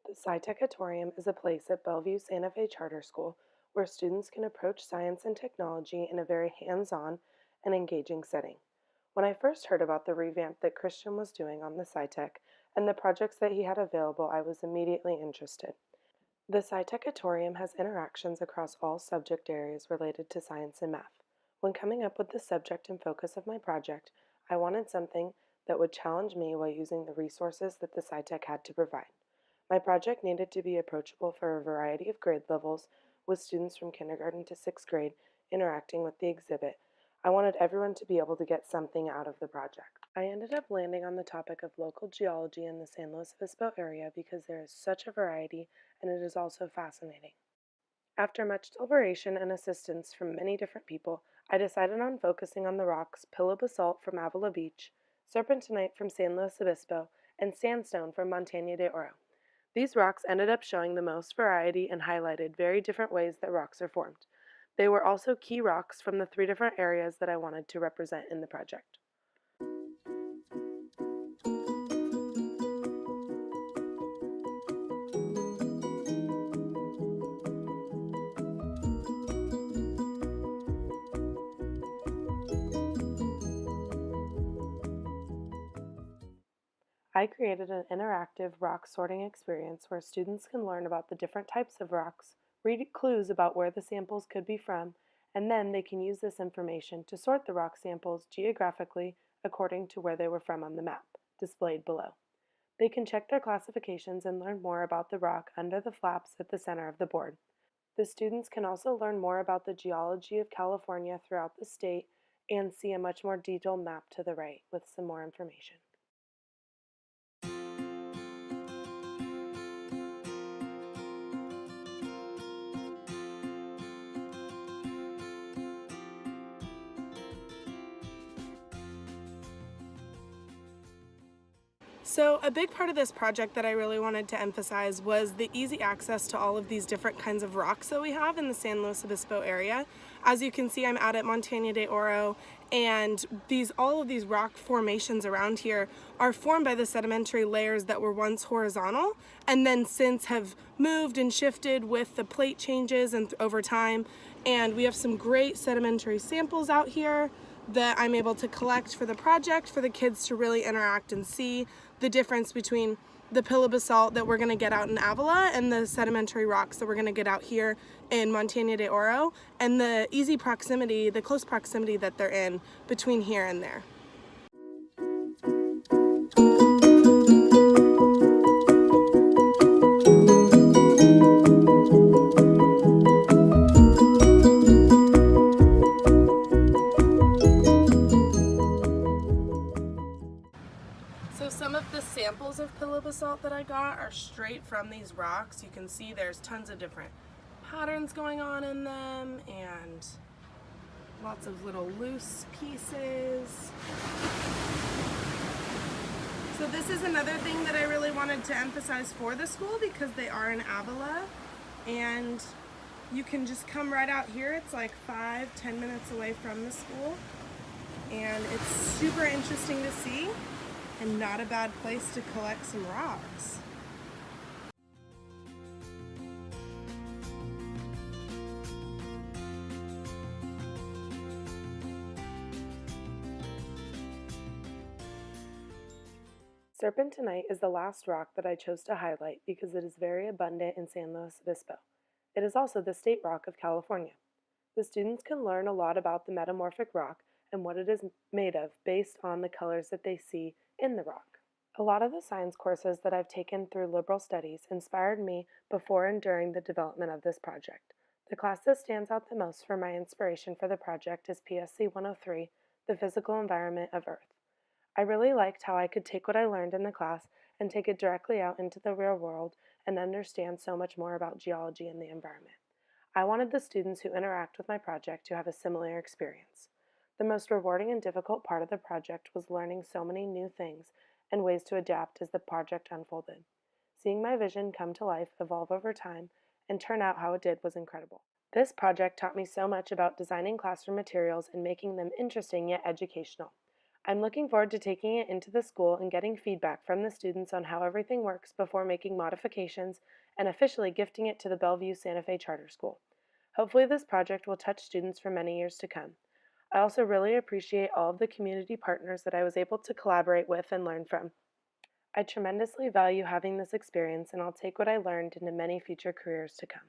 The Sci-Techatorium is a place at Bellevue Santa Fe Charter School where students can approach science and technology in a very hands-on and engaging setting. When I first heard about the revamp that Christian was doing on the SciTech and the projects that he had available, I was immediately interested. The Sci-Techatorium has interactions across all subject areas related to science and math. When coming up with the subject and focus of my project, I wanted something that would challenge me while using the resources that the SciTech had to provide. My project needed to be approachable for a variety of grade levels, with students from kindergarten to 6th grade interacting with the exhibit. I wanted everyone to be able to get something out of the project. I ended up landing on the topic of local geology in the San Luis Obispo area because there is such a variety and it is also fascinating. After much deliberation and assistance from many different people, I decided on focusing on the rocks pillow basalt from Avila Beach, serpentinite from San Luis Obispo, and sandstone from Montaña de Oro. These rocks ended up showing the most variety and highlighted very different ways that rocks are formed. They were also key rocks from the 3 different areas that I wanted to represent in the project. I created an interactive rock sorting experience where students can learn about the different types of rocks, read clues about where the samples could be from, and then they can use this information to sort the rock samples geographically according to where they were from on the map, displayed below. They can check their classifications and learn more about the rock under the flaps at the center of the board. The students can also learn more about the geology of California throughout the state and see a much more detailed map to the right with some more information. So a big part of this project that I really wanted to emphasize was the easy access to all of these different kinds of rocks that we have in the San Luis Obispo area. As you can see, I'm out at Montaña de Oro, and all of these rock formations around here are formed by the sedimentary layers that were once horizontal and then since have moved and shifted with the plate changes and over time. And we have some great sedimentary samples out here that I'm able to collect for the project for the kids to really interact and see the difference between the pillow basalt that we're going to get out in Avila and the sedimentary rocks that we're going to get out here in Montaña de Oro, and the easy proximity, the close proximity that they're in between here and there. So some of the samples of pillow basalt that I got are straight from these rocks. You can see there's tons of different patterns going on in them and lots of little loose pieces. So this is another thing that I really wanted to emphasize for the school because they are in Avila and you can just come right out here. It's like 5-10 minutes away from the school and it's super interesting to see and not a bad place to collect some rocks. Serpentinite is the last rock that I chose to highlight because it is very abundant in San Luis Obispo. It is also the state rock of California. The students can learn a lot about the metamorphic rock and what it is made of based on the colors that they see in the rock. A lot of the science courses that I've taken through liberal studies inspired me before and during the development of this project. The class that stands out the most for my inspiration for the project is PSC 103, The Physical Environment of Earth. I really liked how I could take what I learned in the class and take it directly out into the real world and understand so much more about geology and the environment. I wanted the students who interact with my project to have a similar experience. The most rewarding and difficult part of the project was learning so many new things and ways to adapt as the project unfolded. Seeing my vision come to life, evolve over time, and turn out how it did was incredible. This project taught me so much about designing classroom materials and making them interesting yet educational. I'm looking forward to taking it into the school and getting feedback from the students on how everything works before making modifications and officially gifting it to the Bellevue Santa Fe Charter School. Hopefully, this project will touch students for many years to come. I also really appreciate all of the community partners that I was able to collaborate with and learn from. I tremendously value having this experience, and I'll take what I learned into many future careers to come.